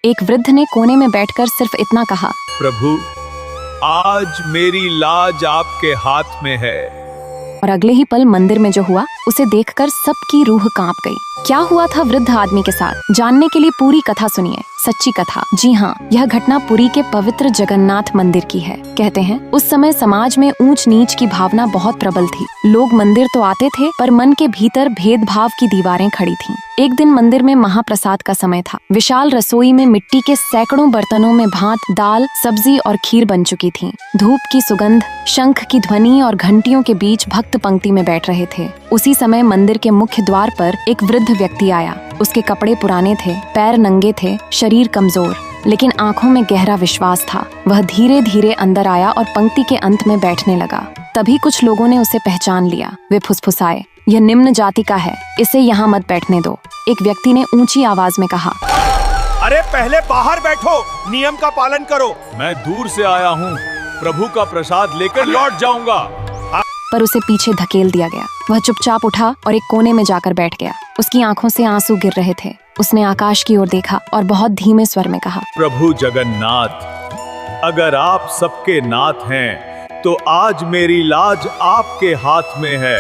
एक वृद्ध ने कोने में बैठकर सिर्फ इतना कहा, प्रभु, आज मेरी लाज आपके हाथ में है। और अगले ही पल मंदिर में जो हुआ उसे देखकर सबकी रूह कांप गई। क्या हुआ था वृद्ध आदमी के साथ, जानने के लिए पूरी कथा सुनिए, सच्ची कथा। जी हाँ, यह घटना पुरी के पवित्र जगन्नाथ मंदिर की है। कहते हैं उस समय समाज में ऊंच नीच की भावना बहुत प्रबल थी। लोग मंदिर तो आते थे पर मन के भीतर भेदभाव की दीवारें खड़ी थीं। एक दिन मंदिर में महाप्रसाद का समय था। विशाल रसोई में मिट्टी के सैकड़ों बर्तनों में भात, दाल, सब्जी और खीर बन चुकी थी। धूप की सुगंध, शंख की ध्वनि और घंटियों के बीच भक्त पंक्ति में बैठ रहे थे। उसी समय मंदिर के मुख्य द्वार पर एक वृद्ध व्यक्ति आया। उसके कपड़े पुराने थे, पैर नंगे थे, शरीर कमजोर, लेकिन आंखों में गहरा विश्वास था। वह धीरे धीरे अंदर आया और पंक्ति के अंत में बैठने लगा। तभी कुछ लोगों ने उसे पहचान लिया। वे फुसफुसाए, यह निम्न जाति का है, इसे यहाँ मत बैठने दो। एक व्यक्ति ने ऊंची आवाज में कहा, अरे पहले बाहर बैठो, नियम का पालन करो। मैं दूर से आया हूँ, प्रभु का प्रसाद लेकर लौट जाऊंगा। पर उसे पीछे धकेल दिया गया। वह चुपचाप उठा और एक कोने में जाकर बैठ गया। उसकी आंखों से आंसू गिर रहे थे। उसने आकाश की ओर देखा और बहुत धीमे स्वर में कहा, प्रभु जगन्नाथ, अगर आप सबके नाथ हैं तो आज मेरी लाज आपके हाथ में है।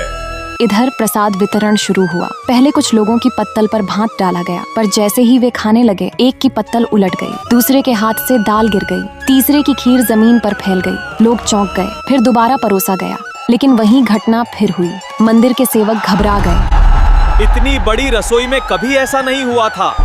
इधर प्रसाद वितरण शुरू हुआ। पहले कुछ लोगों की पत्तल पर भात डाला गया, पर जैसे ही वे खाने लगे एक की पत्तल उलट गई, दूसरे के हाथ से दाल गिर गई, तीसरे की खीर जमीन पर फैल गई। लोग चौंक गए। फिर दोबारा परोसा गया, लेकिन वही घटना फिर हुई। मंदिर के सेवक घबरा गए। इतनी बड़ी रसोई में कभी ऐसा नहीं हुआ था।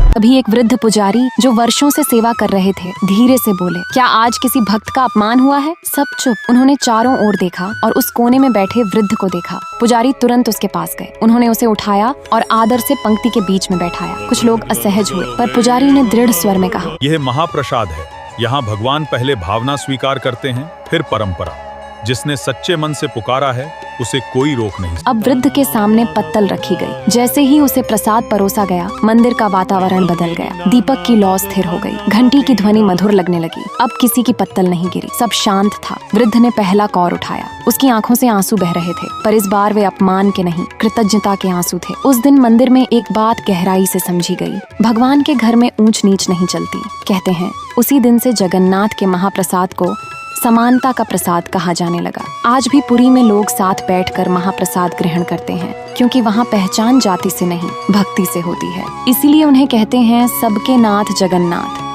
तभी एक वृद्ध पुजारी जो वर्षों से सेवा कर रहे थे धीरे से बोले, क्या आज किसी भक्त का अपमान हुआ है? सब चुप। उन्होंने चारों ओर देखा और उस कोने में बैठे वृद्ध को देखा। पुजारी तुरंत उसके पास गए। उन्होंने उसे उठाया और आदर से पंक्ति के बीच में बैठाया। कुछ लोग असहज हुए, पर पुजारी ने दृढ़ स्वर में कहा, यह महाप्रसाद है। यहाँ भगवान पहले भावना स्वीकार करते हैं, फिर परंपरा। जिसने सच्चे मन से पुकारा है उसे कोई रोक नहीं। अब वृद्ध के सामने पत्तल रखी गई। जैसे ही उसे प्रसाद परोसा गया, मंदिर का वातावरण बदल गया। दीपक की लौ स्थिर हो गई, घंटी की ध्वनि मधुर लगने लगी। अब किसी की पत्तल नहीं गिरी, सब शांत था। वृद्ध ने पहला कौर उठाया। उसकी आंखों से आंसू बह रहे थे, पर इस बार वे अपमान के नहीं, कृतज्ञता के आंसू थे। उस दिन मंदिर में एक बात गहराई से समझी गई, भगवान के घर में ऊंच नीच नहीं चलती। कहते हैं उसी दिन से जगन्नाथ के महाप्रसाद को समानता का प्रसाद कहा जाने लगा। आज भी पुरी में लोग साथ बैठकर महाप्रसाद ग्रहण करते हैं, क्योंकि वहाँ पहचान जाति से नहीं, भक्ति से होती है। इसीलिए उन्हें कहते हैं सबके नाथ जगन्नाथ।